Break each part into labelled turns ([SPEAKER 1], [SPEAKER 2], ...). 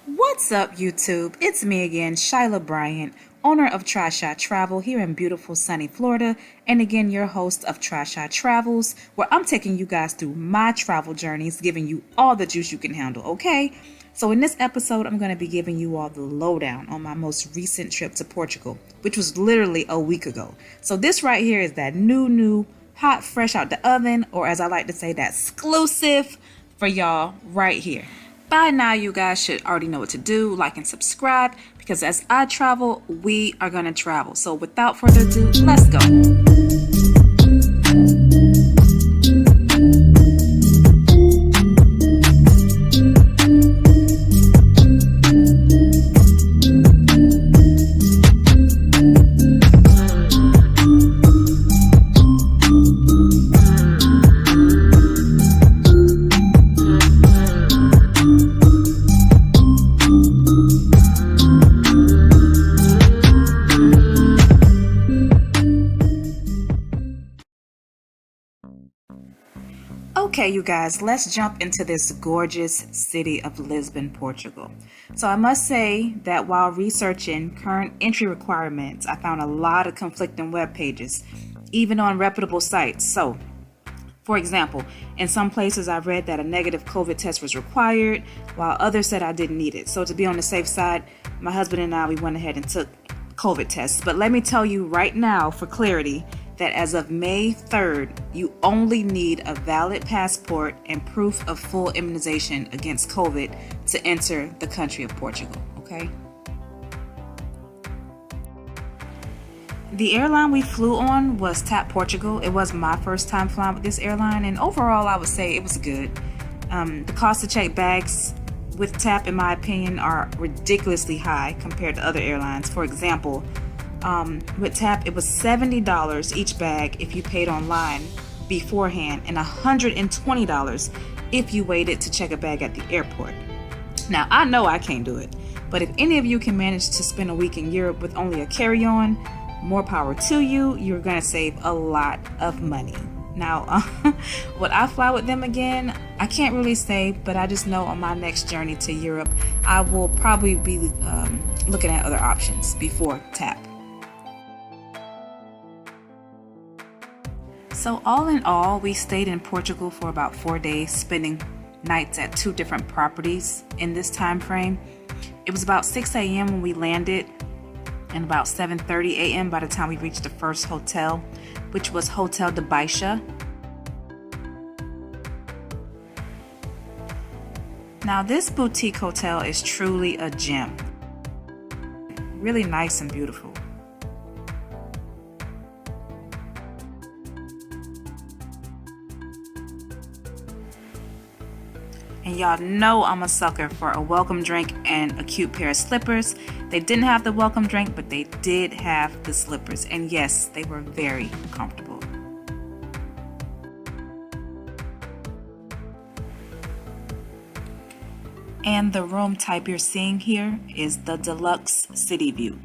[SPEAKER 1] What's up, YouTube? It's me again, Shyla Bryant, owner of TryShy Travel here in beautiful sunny Florida, and again, your host of TryShy Travels, where I'm taking you guys through my travel journeys, giving you all the juice you can handle, okay? So in this episode, I'm going to be giving you all the lowdown on my most recent trip to Portugal, which was literally a week ago. So this right here is that new, hot, fresh out the oven, or as I like to say, that exclusive for y'all right here. By now, you guys should already know what to do, like and subscribe, because as I travel, we are going to travel. So without further ado, let's go. Okay, you guys, let's jump into this gorgeous city of Lisbon, Portugal. So I must say that while researching current entry requirements, I found a lot of conflicting web pages, even on reputable sites. So, for example, in some places I read that a negative COVID test was required, while others said I didn't need it. So to be on the safe side, my husband and I, we went ahead and took COVID tests. But let me tell you right now, for clarity, that as of May 3rd, you only need a valid passport and proof of full immunization against COVID to enter the country of Portugal, okay? The airline we flew on was TAP Portugal. It was my first time flying with this airline, and overall I would say it was good. The cost to check bags with TAP, in my opinion, are ridiculously high compared to other airlines. For example, with TAP, it was $70 each bag if you paid online beforehand, and $120 if you waited to check a bag at the airport. Now, I know I can't do it, but if any of you can manage to spend a week in Europe with only a carry-on, more power to you. You're going to save a lot of money. Now, would I fly with them again? I can't really say, but I just know on my next journey to Europe, I will probably be looking at other options before TAP. So all in all, we stayed in Portugal for about 4 days, spending nights at 2 different properties in this time frame. It was about 6 a.m. when we landed and about 7:30 a.m. by the time we reached the first hotel, which was Hotel de Baixia. Now this boutique hotel is truly a gem. Really nice and beautiful. And y'all know I'm a sucker for a welcome drink and a cute pair of slippers. They didn't have the welcome drink, but they did have the slippers. And yes, they were very comfortable. And the room type you're seeing here is the Deluxe City View.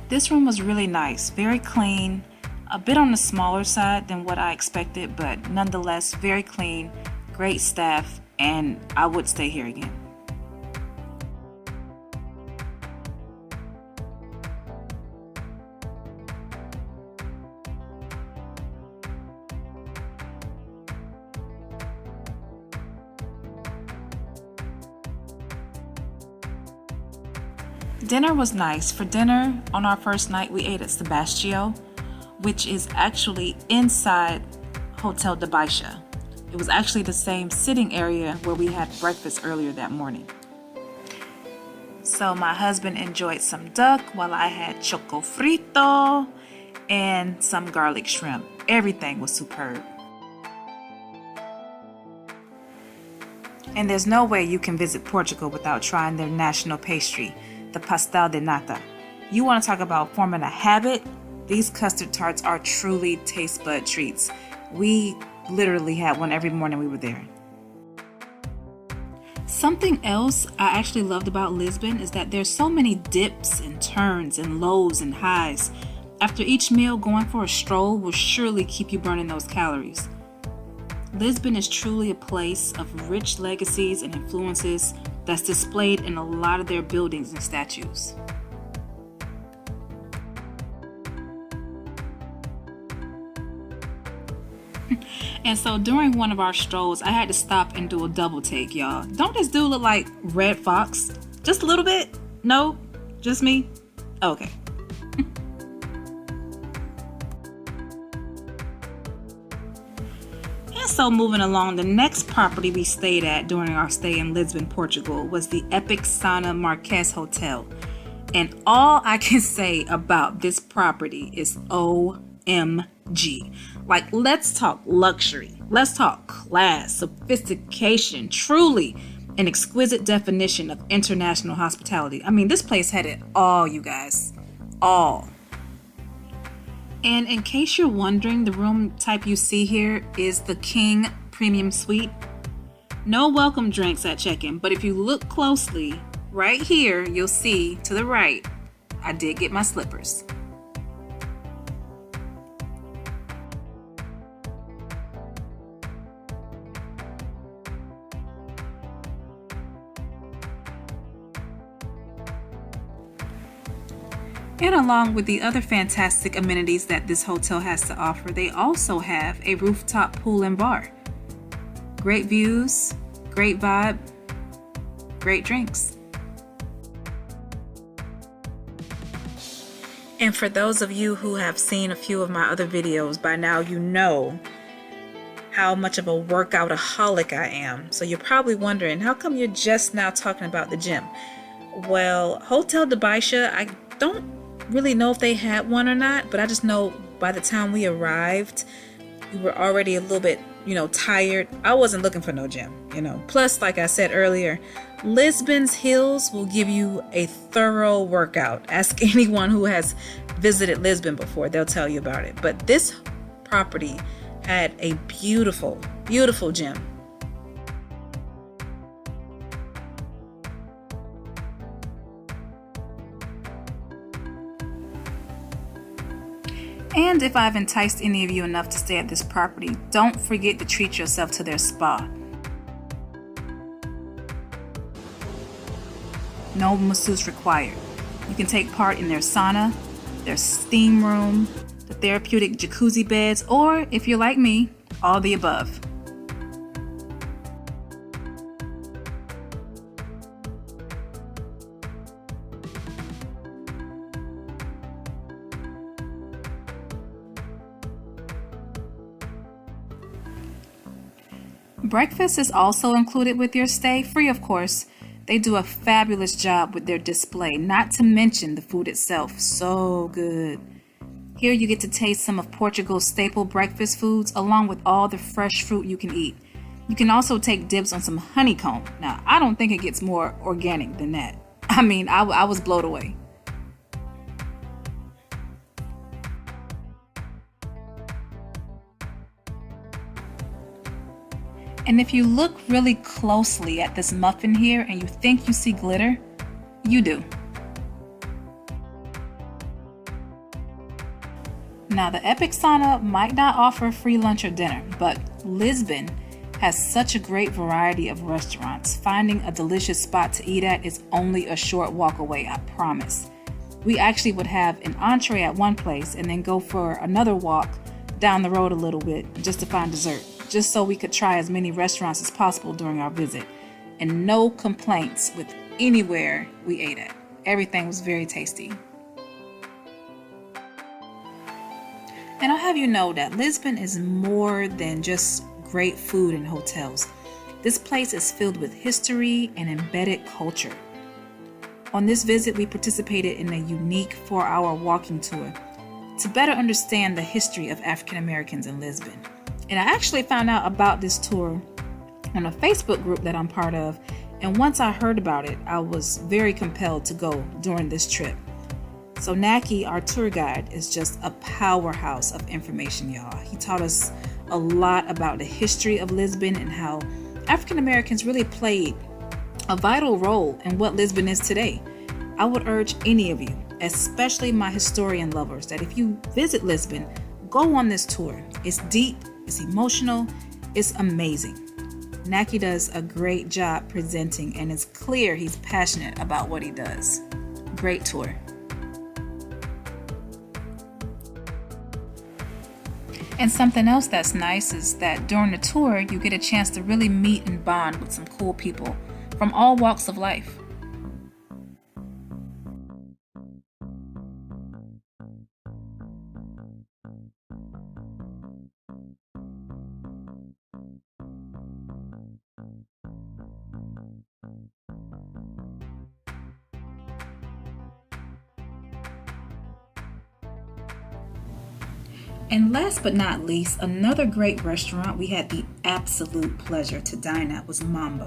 [SPEAKER 1] This room was really nice, very clean, a bit on the smaller side than what I expected, but nonetheless very clean, great staff, and I would stay here again. Dinner was nice. For dinner, on our first night, we ate at Sebastiao, which is actually inside Hotel de Baixia. It was actually the same sitting area where we had breakfast earlier that morning. So my husband enjoyed some duck while I had choco frito and some garlic shrimp. Everything was superb. And there's no way you can visit Portugal without trying their national pastry, the pastel de nata. You want to talk about forming a habit? These custard tarts are truly taste bud treats. We literally had one every morning we were there. Something else I actually loved about Lisbon is that there's so many dips and turns and lows and highs. After each meal, going for a stroll will surely keep you burning those calories. Lisbon is truly a place of rich legacies and influences that's displayed in a lot of their buildings and statues. And so during one of our strolls, I had to stop and do a double take, y'all. Don't this dude look like Red Fox? Just a little bit? No? Just me? Okay. And so moving along, the next property we stayed at during our stay in Lisbon, Portugal was the epic sauna Marques Hotel. And all I can say about this property is OMG. Like, let's talk luxury. Let's talk class, sophistication, truly an exquisite definition of international hospitality. I mean, this place had it all, you guys. All. And in case you're wondering, the room type you see here is the King Premium Suite. No welcome drinks at check-in, but if you look closely, right here, you'll see to the right, I did get my slippers. And along with the other fantastic amenities that this hotel has to offer, they also have a rooftop pool and bar. Great views, great vibe, great drinks. And for those of you who have seen a few of my other videos, by now you know how much of a workoutaholic I am. So you're probably wondering, how come you're just now talking about the gym? Well, Hotel de Baixia, I don't really know if they had one or not, but I just know by the time we arrived, we were already a little bit, tired. I wasn't looking for no gym, Plus, like I said earlier, Lisbon's hills will give you a thorough workout. Ask anyone who has visited Lisbon before, they'll tell you about it. But this property had a beautiful, beautiful gym. And if I've enticed any of you enough to stay at this property, don't forget to treat yourself to their spa. No masseuse required. You can take part in their sauna, their steam room, the therapeutic jacuzzi beds, or if you're like me, all the above. Breakfast is also included with your stay, free of course. They do a fabulous job with their display, not to mention the food itself, so good. Here you get to taste some of Portugal's staple breakfast foods along with all the fresh fruit you can eat. You can also take dibs on some honeycomb. Now, I don't think it gets more organic than that. I mean, I was blown away. And if you look really closely at this muffin here and you think you see glitter, you do. Now, the Epic Sauna might not offer free lunch or dinner, but Lisbon has such a great variety of restaurants. Finding a delicious spot to eat at is only a short walk away, I promise. We actually would have an entree at one place and then go for another walk down the road a little bit just to find dessert, just so we could try as many restaurants as possible during our visit. And no complaints with anywhere we ate at. Everything was very tasty. And I'll have you know that Lisbon is more than just great food and hotels. This place is filled with history and embedded culture. On this visit, we participated in a unique 4-hour walking tour to better understand the history of African Americans in Lisbon. And I actually found out about this tour on a Facebook group that I'm part of. And once I heard about it, I was very compelled to go during this trip. So Naky, our tour guide, is just a powerhouse of information, y'all. He taught us a lot about the history of Lisbon and how African Americans really played a vital role in what Lisbon is today. I would urge any of you, especially my historian lovers, that if you visit Lisbon, go on this tour. It's deep, it's emotional, it's amazing. Naky does a great job presenting, and it's clear he's passionate about what he does. Great tour. And something else that's nice is that during the tour, you get a chance to really meet and bond with some cool people from all walks of life. And last but not least, another great restaurant we had the absolute pleasure to dine at was Mambo.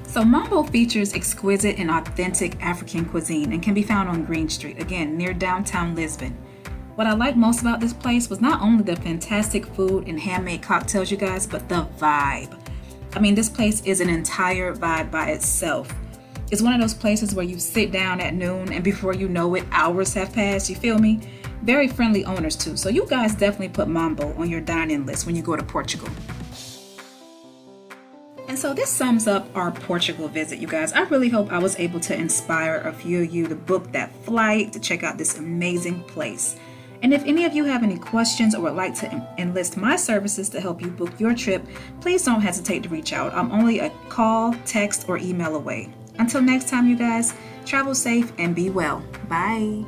[SPEAKER 1] So Mambo features exquisite and authentic African cuisine and can be found on Green Street, again, near downtown Lisbon. What I liked most about this place was not only the fantastic food and handmade cocktails, you guys, but the vibe. I mean, this place is an entire vibe by itself. It's one of those places where you sit down at noon and before you know it, hours have passed, you feel me? Very friendly owners too. So you guys definitely put Mambo on your dine-in list when you go to Portugal. And so this sums up our Portugal visit, you guys. I really hope I was able to inspire a few of you to book that flight, to check out this amazing place. And if any of you have any questions or would like to enlist my services to help you book your trip, please don't hesitate to reach out. I'm only a call, text, or email away. Until next time, you guys, travel safe and be well. Bye.